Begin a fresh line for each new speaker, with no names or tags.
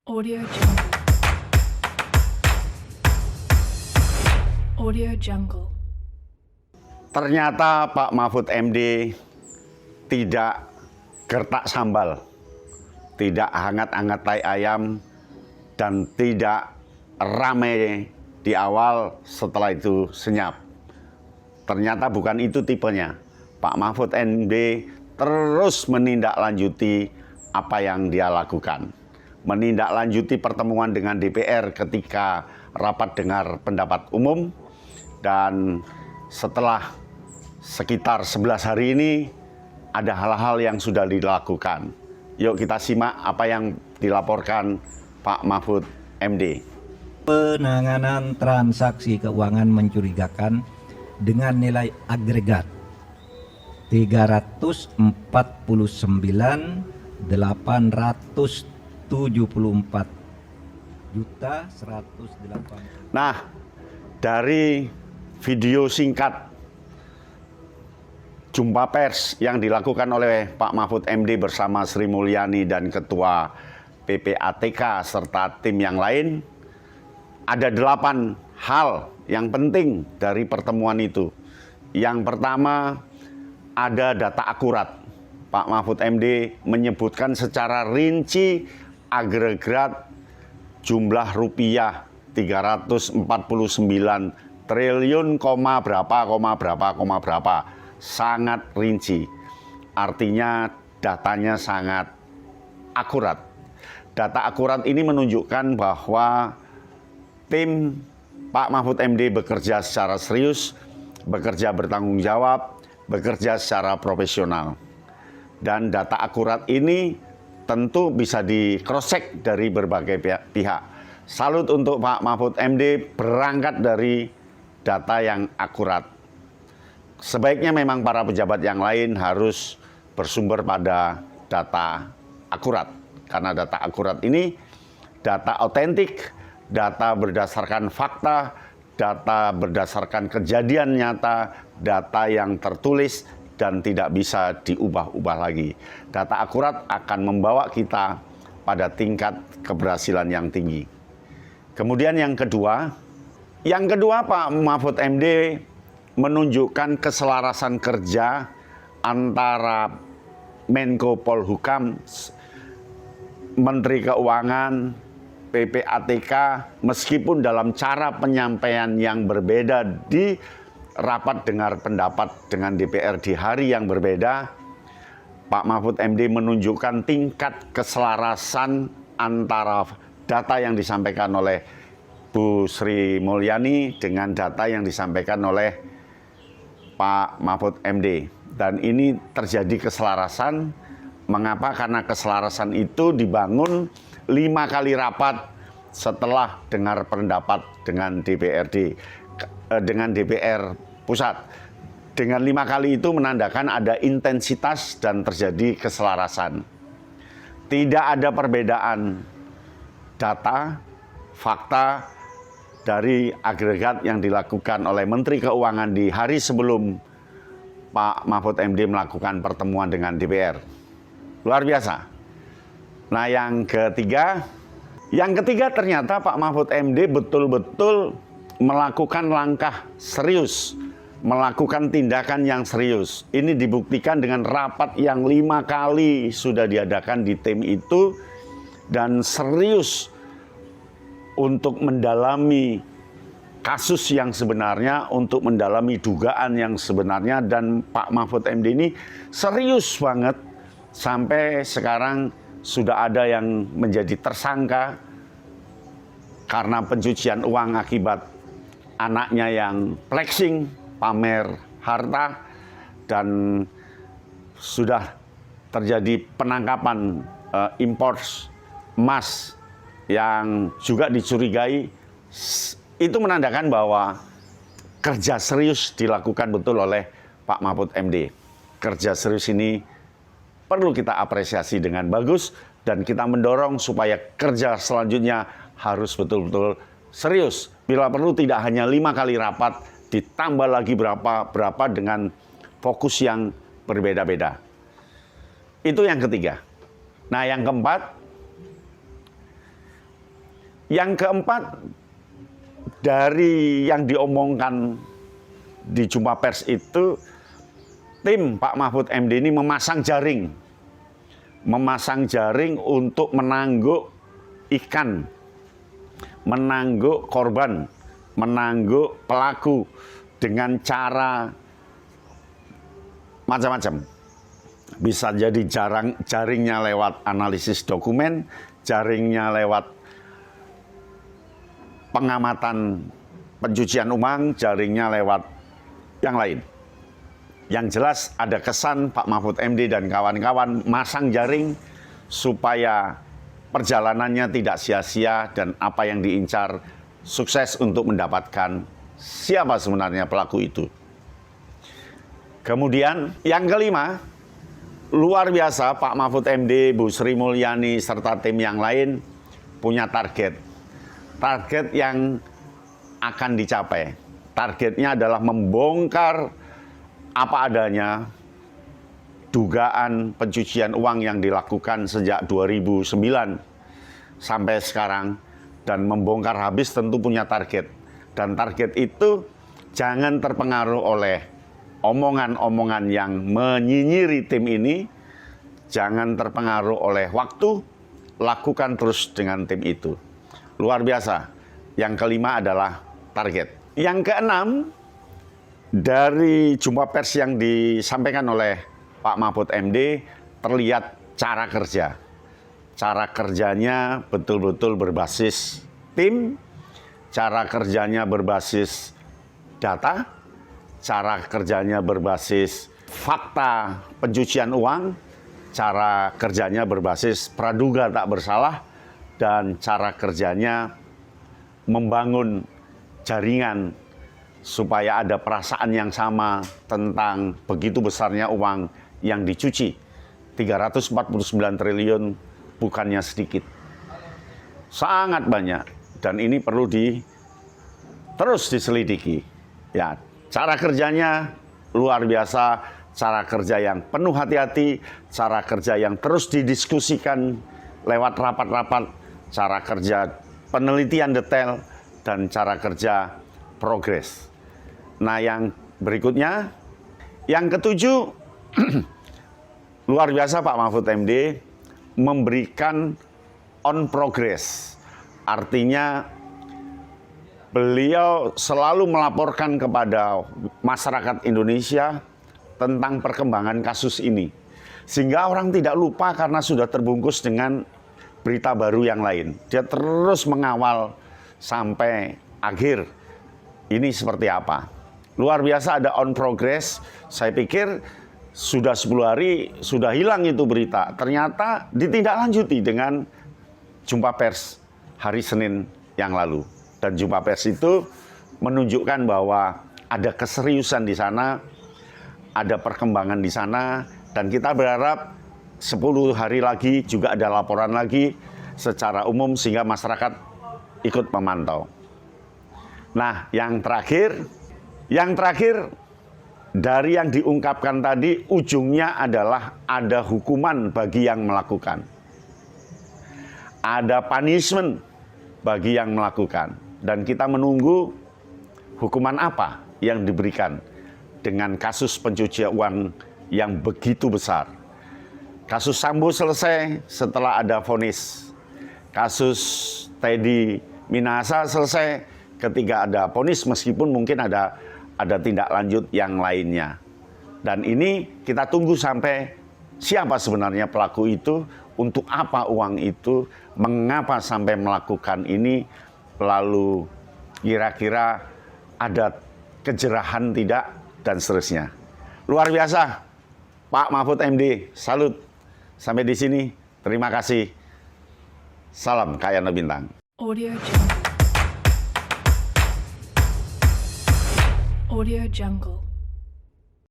Audio Jungle. Audio Jungle.
Ternyata Pak Mahfud MD tidak gertak sambal, tidak hangat-hangat tai ayam, dan tidak ramai di awal, setelah itu senyap. Ternyata bukan itu tipenya. Pak Mahfud MD terus menindaklanjuti apa yang dia lakukan. Menindaklanjuti pertemuan dengan DPR ketika rapat dengar pendapat umum, dan setelah sekitar 11 hari ini ada hal-hal yang sudah dilakukan. Yuk kita simak apa yang dilaporkan Pak Mahfud MD.
Penanganan transaksi keuangan mencurigakan dengan nilai agregat 349.874.108.
Nah, dari video singkat jumpa pers yang dilakukan oleh Pak Mahfud MD bersama Sri Mulyani dan Ketua PPATK serta tim yang lain, ada 8 hal yang penting dari pertemuan itu. Yang pertama, ada data akurat. Pak Mahfud MD menyebutkan secara rinci agregat jumlah rupiah 349 triliun, berapa. Sangat rinci. Artinya datanya sangat akurat. Data akurat ini menunjukkan bahwa tim Pak Mahfud MD bekerja secara serius, bekerja bertanggung jawab, bekerja secara profesional. Dan data akurat ini tentu bisa di cross check dari berbagai pihak. Salut untuk Pak Mahfud MD berangkat dari data yang akurat. Sebaiknya memang para pejabat yang lain harus bersumber pada data akurat. Karena data akurat ini data otentik, data berdasarkan fakta, data berdasarkan kejadian nyata, data yang tertulis dan tidak bisa diubah-ubah lagi. Data akurat akan membawa kita pada tingkat keberhasilan yang tinggi. Kemudian yang kedua Pak Mahfud MD menunjukkan keselarasan kerja antara Menko Polhukam, Menteri Keuangan, PPATK, meskipun dalam cara penyampaian yang berbeda di rapat dengar pendapat dengan DPR di hari yang berbeda, Pak Mahfud MD menunjukkan tingkat keselarasan antara data yang disampaikan oleh Bu Sri Mulyani dengan data yang disampaikan oleh Pak Mahfud MD. Dan ini terjadi keselarasan. Mengapa? Karena keselarasan itu dibangun 5 kali rapat setelah dengar pendapat dengan dengan DPR pusat. Dengan 5 kali itu menandakan ada intensitas dan terjadi keselarasan. Tidak ada perbedaan data, fakta dari agregat yang dilakukan oleh Menteri Keuangan di hari sebelum Pak Mahfud MD melakukan pertemuan dengan DPR. Luar biasa. Nah, yang ketiga ternyata Pak Mahfud MD betul-betul melakukan langkah serius, melakukan tindakan yang serius. Ini dibuktikan dengan rapat yang 5 kali sudah diadakan di tim itu, dan serius untuk mendalami kasus yang sebenarnya, untuk mendalami dugaan yang sebenarnya. Dan Pak Mahfud MD ini serius banget, sampai sekarang sudah ada yang menjadi tersangka karena pencucian uang akibat anaknya yang flexing, pamer harta, dan sudah terjadi penangkapan impor emas yang juga dicurigai. Itu menandakan bahwa kerja serius dilakukan betul oleh Pak Mahfud MD. Kerja serius ini perlu kita apresiasi dengan bagus, dan kita mendorong supaya kerja selanjutnya harus betul-betul serius. Bila perlu tidak hanya 5 kali rapat, ditambah lagi berapa dengan fokus yang berbeda-beda. Itu yang ketiga. Nah, yang keempat, Yang keempat, dari yang diomongkan di jumpa pers itu, tim Pak Mahfud MD ini memasang jaring untuk menangguk ikan, menangguk korban, menangguk pelaku dengan cara macam-macam. Bisa jadi jaringnya lewat analisis dokumen, jaringnya lewat pengamatan pencucian uang, jaringnya lewat yang lain. Yang jelas ada kesan Pak Mahfud MD dan kawan-kawan masang jaring supaya perjalanannya tidak sia-sia dan apa yang diincar sukses untuk mendapatkan siapa sebenarnya pelaku itu. Kemudian yang kelima, luar biasa Pak Mahfud MD, Bu Sri Mulyani serta tim yang lain punya target. Target yang akan dicapai. Targetnya adalah membongkar apa adanya dugaan pencucian uang yang dilakukan sejak 2009 sampai sekarang, dan membongkar habis tentu punya target. Dan target itu jangan terpengaruh oleh omongan-omongan yang menyinyiri tim ini, jangan terpengaruh oleh waktu, lakukan terus dengan tim itu. Luar biasa. Yang kelima adalah target. Yang keenam, dari jumpa pers yang disampaikan oleh Pak Mahfud MD, terlihat cara kerja. Cara kerjanya betul-betul berbasis tim, cara kerjanya berbasis data, cara kerjanya berbasis fakta pencucian uang, cara kerjanya berbasis praduga tak bersalah, dan cara kerjanya membangun jaringan supaya ada perasaan yang sama tentang begitu besarnya uang yang dicuci. 349 triliun bukannya sedikit. Sangat banyak, dan ini perlu terus diselidiki. Ya, cara kerjanya luar biasa, cara kerja yang penuh hati-hati, cara kerja yang terus didiskusikan lewat rapat-rapat, cara kerja penelitian detail, dan cara kerja progres. Nah, yang berikutnya, yang ketujuh, luar biasa Pak Mahfud MD memberikan on progress. Artinya beliau selalu melaporkan kepada masyarakat Indonesia tentang perkembangan kasus ini. Sehingga orang tidak lupa karena sudah terbungkus dengan berita baru yang lain. Dia terus mengawal sampai akhir ini seperti apa. Luar biasa, ada on progress. Saya pikir sudah 10 hari sudah hilang itu berita. Ternyata ditindaklanjuti dengan jumpa pers hari Senin yang lalu. Dan jumpa pers itu menunjukkan bahwa ada keseriusan di sana, ada perkembangan di sana, dan kita berharap 10 hari lagi juga ada laporan lagi secara umum sehingga masyarakat ikut memantau. Nah, yang terakhir dari yang diungkapkan tadi, ujungnya adalah ada hukuman bagi yang melakukan. Ada punishment bagi yang melakukan. Dan kita menunggu hukuman apa yang diberikan dengan kasus pencucian uang yang begitu besar. Kasus Sambo selesai setelah ada vonis. Kasus Teddy Minahasa selesai ketika ada vonis, meskipun mungkin ada tindak lanjut yang lainnya. Dan ini kita tunggu sampai siapa sebenarnya pelaku itu, untuk apa uang itu, mengapa sampai melakukan ini, lalu kira-kira ada kejerahan tidak, dan seterusnya. Luar biasa, Pak Mahfud MD, salut. Sampai di sini, terima kasih. Salam Kayana Bintang.
Audio Jungle.